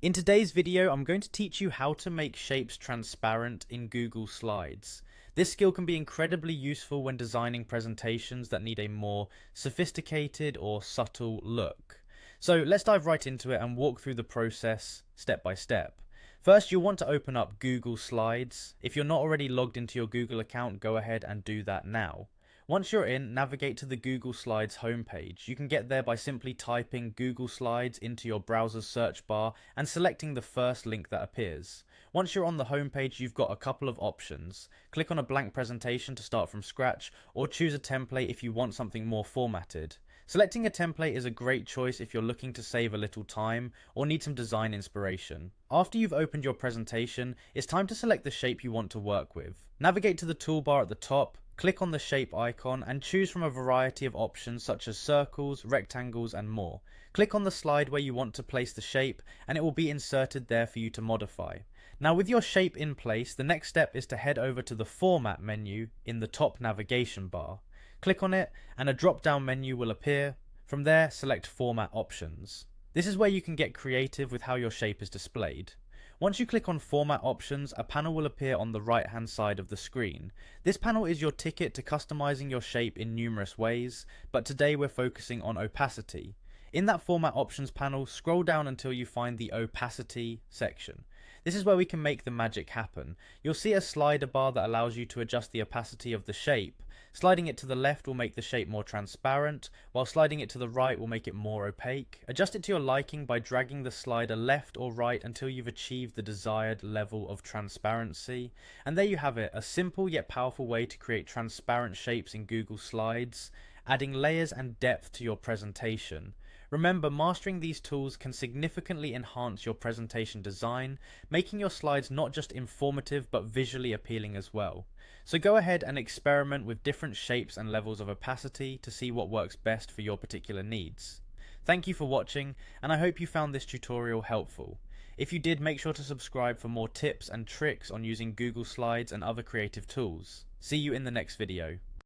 In today's video, I'm going to teach you how to make shapes transparent in Google Slides. This skill can be incredibly useful when designing presentations that need a more sophisticated or subtle look. So let's dive right into it and walk through the process step by step. First, you'll want to open up Google Slides. If you're not already logged into your Google account, go ahead and do that now. Once you're in, navigate to the Google Slides homepage. You can get there by simply typing Google Slides into your browser's search bar and selecting the first link that appears. Once you're on the homepage, you've got a couple of options. Click on a blank presentation to start from scratch, or choose a template if you want something more formatted. Selecting a template is a great choice if you're looking to save a little time or need some design inspiration. After you've opened your presentation, it's time to select the shape you want to work with. Navigate to the toolbar at the top, click on the shape icon and choose from a variety of options such as circles, rectangles and more. Click on the slide where you want to place the shape and it will be inserted there for you to modify. Now with your shape in place, the next step is to head over to the Format menu in the top navigation bar. Click on it and a drop down menu will appear. From there, select Format Options. This is where you can get creative with how your shape is displayed. Once you click on Format Options, a panel will appear on the right hand side of the screen. This panel is your ticket to customizing your shape in numerous ways, but today we're focusing on opacity. In that Format Options panel, scroll down until you find the Opacity section. This is where we can make the magic happen. You'll see a slider bar that allows you to adjust the opacity of the shape. Sliding it to the left will make the shape more transparent, while sliding it to the right will make it more opaque. Adjust it to your liking by dragging the slider left or right until you've achieved the desired level of transparency. And there you have it, a simple yet powerful way to create transparent shapes in Google Slides, adding layers and depth to your presentation. Remember, mastering these tools can significantly enhance your presentation design, making your slides not just informative but visually appealing as well. So go ahead and experiment with different shapes and levels of opacity to see what works best for your particular needs. Thank you for watching, and I hope you found this tutorial helpful. If you did, make sure to subscribe for more tips and tricks on using Google Slides and other creative tools. See you in the next video.